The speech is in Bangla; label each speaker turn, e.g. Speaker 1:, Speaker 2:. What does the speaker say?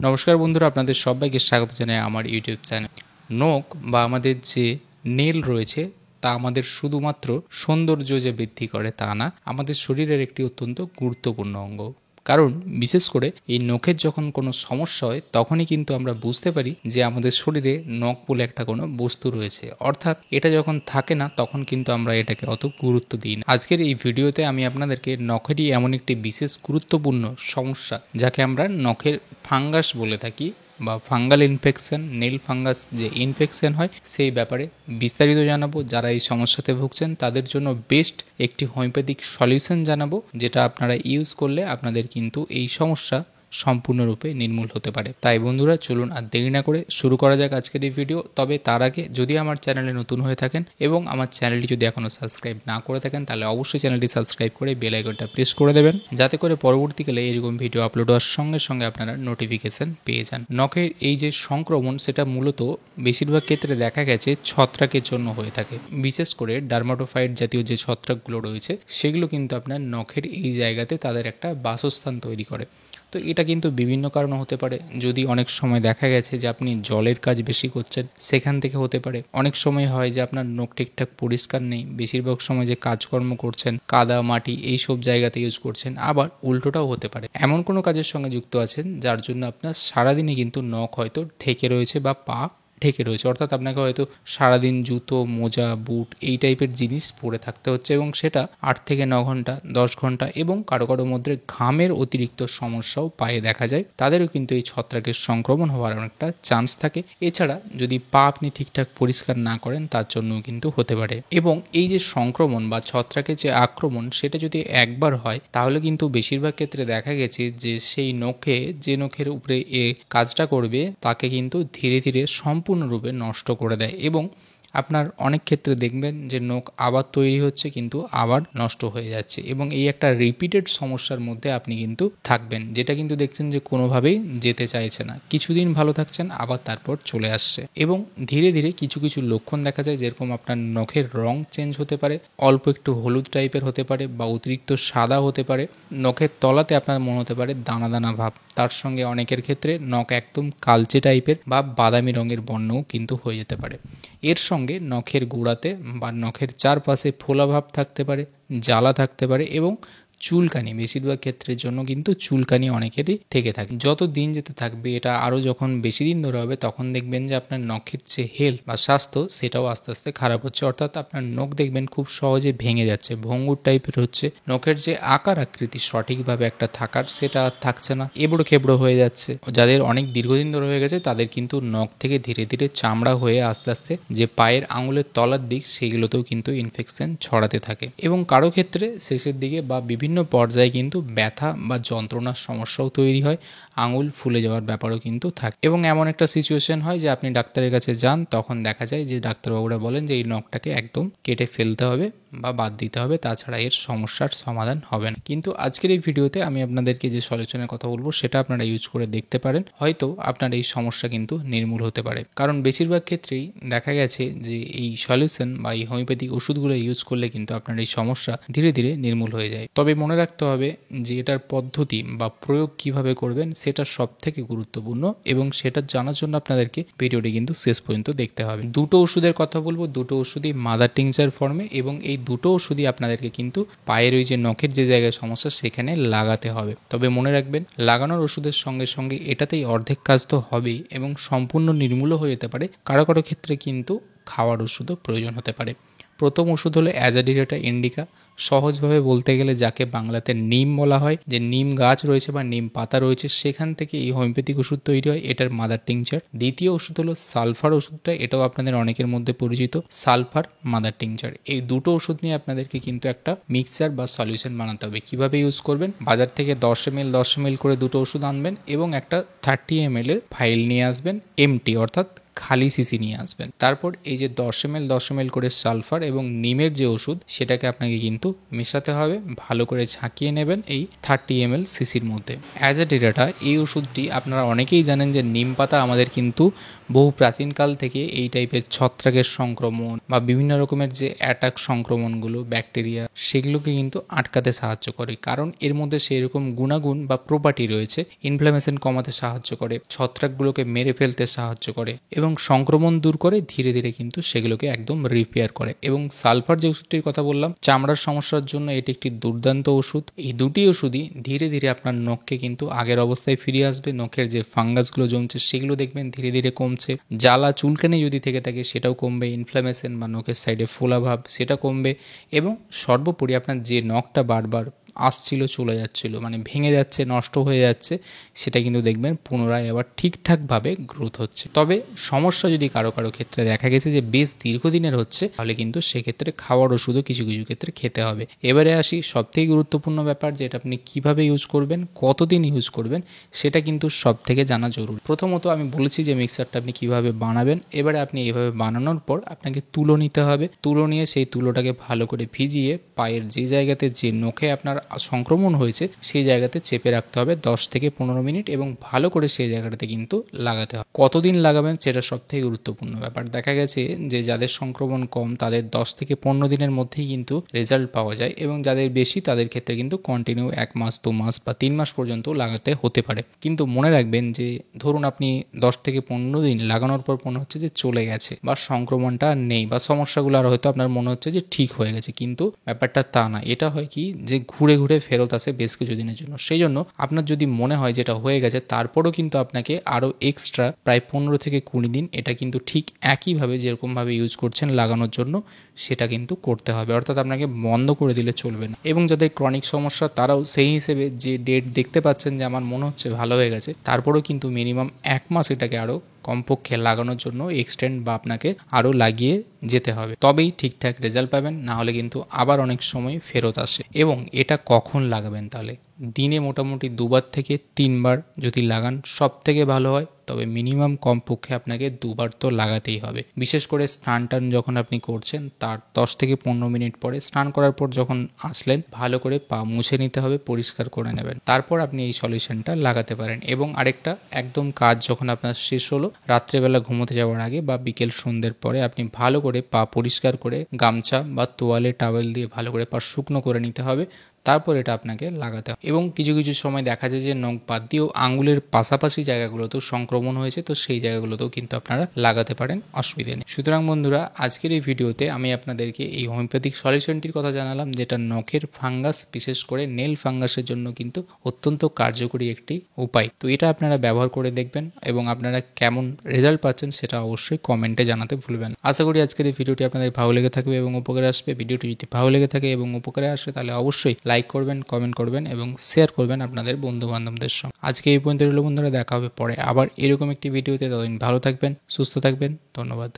Speaker 1: নমস্কার বন্ধুরা, আপনাদের সবাইকে স্বাগত জানাই আমার ইউটিউব চ্যানেল। নখ বা আমাদের যে নেল রয়েছে তা আমাদের শুধুমাত্র সৌন্দর্য যে বৃদ্ধি করে তা না, আমাদের শরীরের একটি অত্যন্ত গুরুত্বপূর্ণ অঙ্গ। কারণ বিশেষ করে এই নখের যখন কোনো সমস্যা হয় তখনই কিন্তু আমরা বুঝতে পারি যে আমাদের শরীরে নখ বলে একটা কোনো বস্তু রয়েছে, অর্থাৎ এটা যখন থাকে না তখন কিন্তু আমরা এটাকে অত গুরুত্ব দিই না। আজকের এই ভিডিওতে আমি আপনাদেরকে নখেরই এমন একটি বিশেষ গুরুত্বপূর্ণ সমস্যা, যাকে আমরা নখের ফাঙ্গাস বলে থাকি বা ফাঙ্গাল ইনফেকশন, নেল ফাঙ্গাস যে ইনফেকশন হয় সেই ব্যাপারে বিস্তারিত জানাবো। যারা এই সমস্যাতে ভুগছেন তাদের জন্য বেস্ট একটি হোমিওপ্যাথিক সলিউশন জানাবো, যেটা আপনারা ইউজ করলে আপনাদের কিন্তু এই সমস্যা সম্পূর্ণরূপে নির্মূল হতে পারে। তাই বন্ধুরা, চলুন আর দেরি না করে শুরু করা যাক আজকের এই ভিডিও। তবে তার আগে যদি আমার চ্যানেলে নতুন হয়ে থাকেন এবং আমার চ্যানেলটি যদি এখনও সাবস্ক্রাইব না করে থাকেন তাহলে অবশ্যই চ্যানেলটি সাবস্ক্রাইব করে বেল আইকনটা প্রেস করে দেবেন, যাতে করে পরবর্তীকালে এরকম ভিডিও আপলোড হওয়ার সঙ্গে সঙ্গে আপনারা নোটিফিকেশন পেয়ে যান। নখের এই যে সংক্রমণ সেটা মূলত বেশিরভাগ ক্ষেত্রে দেখা গেছে ছত্রাকের জন্য হয়ে থাকে। বিশেষ করে ডার্মাটোফাইট জাতীয় যে ছত্রাকগুলো রয়েছে সেগুলো কিন্তু আপনার নখের এই জায়গাতে তাদের একটা বাসস্থান তৈরি করে। তো এটা কিন্তু বিভিন্ন কারণে হতে পারে। যদি অনেক সময় দেখা গেছে যে আপনি জলের কাজ বেশি করছেন সেখান থেকে হতে পারে। অনেক সময় হয় যে আপনার নখ ঠিকঠাক পরিষ্কার নেই, বেশিরভাগ সময় যে কাজকর্ম করছেন কাদা মাটি এই সব জায়গাতে ইউজ করছেন। আবার উল্টোটাও হতে পারে, এমন কোনো কাজের সঙ্গে যুক্ত আছেন যার জন্য আপনার সারাদিনই কিন্তু নখ হয়তো ঢেকে রয়েছে বা পা ঢেকে রয়েছে, অর্থাৎ আপনাকে হয়তো সারাদিন জুতো মোজা বুট এই টাইপের জিনিস পরে থাকতে হচ্ছে এবং সেটা 8 থেকে 9 ঘন্টা 10 ঘন্টা, এবং কারো কারো মধ্যে ঘামের অতিরিক্ত সমস্যাও পায়ে দেখা যায়। তাদেরও কিন্তু এই ছত্রাকের সংক্রমণ হওয়ার অনেকটা চান্স থাকে। এছাড়া যদি পা আপনি ঠিকঠাক পরিষ্কার না করেন তার জন্যও কিন্তু হতে পারে। এবং এই যে সংক্রমণ বা ছত্রাকের যে আক্রমণ সেটা যদি একবার হয় তাহলে কিন্তু বেশিরভাগ ক্ষেত্রে দেখা গেছে যে সেই নখে যে নখের উপরে এ কাজটা করবে তাকে কিন্তু ধীরে ধীরে সম্পূর্ণরূপে নষ্ট করে দেয়। এবং আপনার অনেক ক্ষেত্রে দেখবেন যে নখ আবার তৈরি হচ্ছে কিন্তু আবার নষ্ট হয়ে যাচ্ছে, এবং এই একটা রিপিটেড সমস্যার মধ্যে আপনি কিন্তু থাকবেন, যেটা কিন্তু দেখছেন যে কোনোভাবেই যেতে চাইছে না। কিছুদিন ভালো থাকছেন আবার তারপর চলে আসছে, এবং ধীরে ধীরে কিছু কিছু লক্ষণ দেখা যায়, যেরকম আপনার নখের রং চেঞ্জ হতে পারে, অল্প একটু হলুদ টাইপের হতে পারে বা অতিরিক্ত সাদা হতে পারে। নখের তলাতে আপনার মনে হতে পারে দানা দানা ভাব, তার সঙ্গে অনেকের ক্ষেত্রে নখ একদম কালচে টাইপের বা বাদামি রঙের বর্ণও কিন্তু হয়ে যেতে পারে। এর সঙ্গে নখের গোড়াতে বা নখের চারপাশে ফোলা ভাব থাকতে পারে, জ্বালা থাকতে পারে, এবং চুলকানি, বেশিরভাগ ক্ষেত্রের জন্য কিন্তু চুলকানি অনেকেরই থেকে থাকে। যত দিন যেতে থাকবে, এটা আরও যখন বেশি দিন ধরে হবে তখন দেখবেন যে আপনার নখের যে হেলথ বা স্বাস্থ্য সেটাও আস্তে আস্তে খারাপ হচ্ছে, অর্থাৎ আপনার নখ দেখবেন খুব সহজে ভেঙে যাচ্ছে, ভঙ্গুর টাইপের হচ্ছে। নখের যে আকার আকৃতি সঠিকভাবে একটা থাকার সেটা আর থাকছে না, এবড়ো খেবড়ো হয়ে যাচ্ছে। যাদের অনেক দীর্ঘদিন ধরে হয়ে গেছে তাদের কিন্তু নখ থেকে ধীরে ধীরে চামড়া হয়ে আস্তে আস্তে যে পায়ের আঙুলের তলার দিক সেগুলোতেও কিন্তু ইনফেকশন ছড়াতে থাকে, এবং কারো ক্ষেত্রে শেষের দিকে বা বিভিন্ন পর্যায়ে কিন্তু ব্যথা বা যন্ত্রণার সমস্যাও তৈরি হয়, আঙুল ফুলে যাওয়ার ব্যাপারও কিন্তু থাকে। এবং এমন একটা সিচুয়েশন হয় যে আপনি ডাক্তারের কাছে যান, তখন দেখা যায় যে ডাক্তারবাবুরা বলেন যে এই নখটাকে একদম কেটে ফেলতে হবে বা বাদ দিতে হবে, তাছাড়া এর সমস্যার সমাধান হবে না। কিন্তু আজকের এই ভিডিওতে আমি আপনাদেরকে যে সলিউশনের কথা বলবো সেটা আপনারা ইউজ করে দেখতে পারেন, হয়তো আপনার এই সমস্যা কিন্তু নির্মূল হতে পারে। কারণ বেশিরভাগ ক্ষেত্রেই দেখা গেছে যে এই সলিউশন বা এই হোমিওপ্যাথিক ওষুধগুলো ইউজ করলে কিন্তু আপনার এই সমস্যা ধীরে ধীরে নির্মূল হয়ে যায়। তবে মনে রাখতে হবে যে এটার পদ্ধতি বা প্রয়োগ কিভাবে করবেন সেটা সব থেকে গুরুত্বপূর্ণ, এবং সেটা জানার জন্য আপনাদেরকে ভিডিওটি কিন্তু শেষ পর্যন্ত দেখতে হবে। দুটো ওষুধের কথা বলবো, দুটো ওষুধই মাদার টিংচার ফর্মে, এবং এই দুটো ওষুধই আপনাদেরকে কিন্তু পায়ের ওই যে নখের যে জায়গায় সমস্যা সেখানে লাগাতে হবে। তবে মনে রাখবেন, লাগানোর ওষুধের সঙ্গে সঙ্গে এটাতেই অর্ধেক কাজ তো হবেই, এবং সম্পূর্ণ নির্মূলও হয়ে যেতে পারে। কারো কারো ক্ষেত্রে কিন্তু খাওয়ার ওষুধও প্রয়োজন হতে পারে। প্রথম ওষুধ হলো অ্যাজাডিরেটা ইন্ডিকা, সহজভাবে বলতে গেলে যাকে বাংলাতে নিম বলা হয়। যে নিম গাছ রয়েছে বা নিম পাতা রয়েছে সেখান থেকে এই হোমিওপ্যাথিক ওষুধ তৈরি হয়, এটার মাদার টিংচার। দ্বিতীয় ওষুধ হলো সালফার ওষুধটা, এটাও আপনাদের অনেকের মধ্যে পরিচিত, সালফার মাদার টিংচার। এই দুটো ওষুধ নিয়ে আপনাদেরকে কিন্তু একটা মিক্সচার বা সলিউশন বানাতে হবে। কিভাবে ইউজ করবেন, বাজার থেকে 10 ml করে দুটো ওষুধ আনবেন এবং একটা 30 ml এর ফাইল নিয়ে আসবেন, এমটি অর্থাৎ খালি সিসি নিয়ে আসবেন। তারপর এই যে 10 ml করে সালফার এবং নিমের যে ওষুধ সেটাকে আপনাকে কিন্তু মেশাতে হবে, ভালো করে ঝাঁকিয়ে নেবেন এই 30 ml সিসির মধ্যে। অ্যাজ এ ডেটা এই ওষুধটি আপনারা অনেকেই জানেন যে নিম পাতা আমাদের কিন্তু বহু প্রাচীনকাল থেকে এই টাইপের ছত্রাকের সংক্রমণ বা বিভিন্ন রকমের যে অ্যাটাক সংক্রমণগুলো ব্যাকটেরিয়া সেগুলোকে কিন্তু আটকাতে সাহায্য করে, কারণ এর মধ্যে সেই রকম গুণাগুণ বা প্রপার্টি রয়েছে। ইনফ্লামেশন কমাতে সাহায্য করে, ছত্রাকগুলোকে মেরে ফেলতে সাহায্য করে এবং সংক্রমণ দূর করে ধীরে ধীরে কিন্তু সেগুলোকে একদম রিপেয়ার করে। এবং সালফার যে ওষুধটির কথা বললাম চামড়ার সমস্যার জন্য এটি একটি দুর্দান্ত ওষুধ। এই দুটি ওষুধই ধীরে ধীরে আপনার নখকে কিন্তু আগের অবস্থায় ফিরিয়ে আসবে। নখের যে ফাঙ্গাসগুলো জমছে সেগুলো দেখবেন ধীরে ধীরে কমছে, জ্বালা চুলকানি যদি থেকে থাকে সেটাও কমবে, ইনফ্লামেশন বা নখের সাইডে ফোলা ভাব সেটা কমবে এবং সর্বোপরি আপনার যে নখটা বারবার আসছিল চলে যাচ্ছিল, মানে ভেঙে যাচ্ছে নষ্ট হয়ে যাচ্ছে, সেটা কিন্তু দেখবেন পুনরায় আবার ঠিকঠাকভাবে গ্রোথ হচ্ছে। তবে সমস্যা যদি কারো কারো ক্ষেত্রে দেখা গেছে যে বেশ দীর্ঘদিনের হচ্ছে, তাহলে কিন্তু সেক্ষেত্রে খাওয়ার ওষুধও কিছু কিছু ক্ষেত্রে খেতে হবে। এবারে আসি সবথেকে গুরুত্বপূর্ণ ব্যাপার, যেটা আপনি কিভাবে ইউজ করবেন, কতদিন ইউজ করবেন, সেটা কিন্তু সব থেকে জানা জরুরি। প্রথমত আমি বলেছি যে মিক্সারটা আপনি কিভাবে বানাবেন। এবারে আপনি এইভাবে বানানোর পর আপনাকে তুলো নিতে হবে। তুলো নিয়ে সেই তুলোটাকে ভালো করে ভিজিয়ে পায়ের যে জায়গাতে যে নখে আপনার সংক্রমণ হয়েছে সেই জায়গাতে চেপে রাখতে হবে 10 থেকে 15 মিনিট এবং ভালো করে সেই জায়গাটাতে কিন্তু লাগাতে হবে। কতদিন লাগাবেন সেটা সব থেকে গুরুত্বপূর্ণ ব্যাপার। দেখা গেছে যে যাদের সংক্রমণ কম তাদের 10 থেকে 15 দিনের মধ্যেই কিন্তু রেজাল্ট পাওয়া যায় এবং যাদের বেশি তাদের ক্ষেত্রে কিন্তু কন্টিনিউ 1 মাস 2 মাস বা 3 মাস পর্যন্ত লাগাতে হতে পারে। কিন্তু মনে রাখবেন যে ধরুন আপনি 10 থেকে 15 দিন লাগানোর পর মনে হচ্ছে যে চলে গেছে বা সংক্রমণটা নেই বা সমস্যাগুলো আর হয়তো আপনার মনে হচ্ছে যে ঠিক হয়ে গেছে, কিন্তু ব্যাপারটা তা না। এটা হয় কি যে ঘুরে ঘুরে ফেরত আসে বেশ কিছু দিনের জন্য। সেই জন্য আপনার যদি মনে হয় যেটা হয়ে গেছে তারপরও কিন্তু আপনাকে আরও এক্সট্রা প্রায় 15 থেকে 20 দিন এটা কিন্তু ঠিক একইভাবে যেরকমভাবে ইউজ করছেন লাগানোর জন্য সেটা কিন্তু করতে হবে, অর্থাৎ আপনাকে বন্ধ করে দিলে চলবে না। এবং যাদের ক্রনিক সমস্যা তারাও সেই হিসেবে যে ডেট দেখতে পাচ্ছেন যে আমার মনে হচ্ছে ভালো হয়ে গেছে, তারপরেও কিন্তু মিনিমাম 1 মাস এটাকে আরও কমপক্ষে লাগানোর জন্য এক্সটেন্ড বা আপনাকে আরও লাগিয়ে যেতে হবে, তবেই ঠিকঠাক রেজাল্ট পাবেন। না হলে কিন্তু আবার অনেক সময় ফেরত আসে। এবং এটা কখন লাগাবেন, তাহলে দিনে মোটামুটি 2বার থেকে 3বার যদি লাগান সব থেকে ভালো হয়, তবে মিনিমাম কমপক্ষে আপনাকে 2বার তো লাগাতেই হবে। বিশেষ করে স্নান টান যখন আপনি করছেন তার 10 থেকে 15 মিনিট পরে, স্নান করার পর যখন আসলেন ভালো করে পা মুছে নিতে হবে, পরিষ্কার করে নেবেন, তারপর আপনি এই সলিউশনটা লাগাতে পারেন। এবং আরেকটা, একদম কাজ যখন আপনার শেষ হলো রাত্রেবেলা ঘুমোতে যাওয়ার আগে বা বিকেল সন্ধ্যের পরে আপনি ভালো করে পা পরিষ্কার করে গামছা বা তোয়ালে টাওয়েল দিয়ে ভালো করে পা শুকনো করে নিতে হবে, তারপর এটা আপনাকে লাগাতে হবে। এবং কিছু কিছু সময় দেখা যায় যে নখ বাদ দিয়েও আঙ্গুলের পাশাপাশি জায়গাগুলোতেও সংক্রমণ হয়েছে, তো সেই জায়গাগুলোতেও কিন্তু আপনারা লাগাতে পারেন, অসুবিধা নেই। সুতরাং বন্ধুরা আজকের এই ভিডিওতে আমি আপনাদেরকে এই হোমিওপ্যাথিক সলিউশনটির কথা জানালাম, যেটা নখের ফাঙ্গাস বিশেষ করে নেল ফাঙ্গাসের জন্য কিন্তু অত্যন্ত কার্যকরী একটি উপায়। তো এটা আপনারা ব্যবহার করে দেখবেন এবং আপনারা কেমন রেজাল্ট পাচ্ছেন সেটা অবশ্যই কমেন্টে জানাতে ভুলবেন। আশা করি আজকের এই ভিডিওটি আপনাদের ভালো লেগে থাকবে এবং উপকারে আসবে। ভিডিওটি যদি ভালো লেগে থাকে এবং উপকারে আসে তাহলে অবশ্যই লাইক করবেন, কমেন্ট করবেন এবং শেয়ার করবেন আপনাদের বন্ধু বান্ধবদের সঙ্গে। আজকে এই পর্যন্ত রইল বন্ধুরা, দেখা হবে পরে আবার এরকম একটি ভিডিওতে। ততদিন ভালো থাকবেন, সুস্থ থাকবেন, ধন্যবাদ।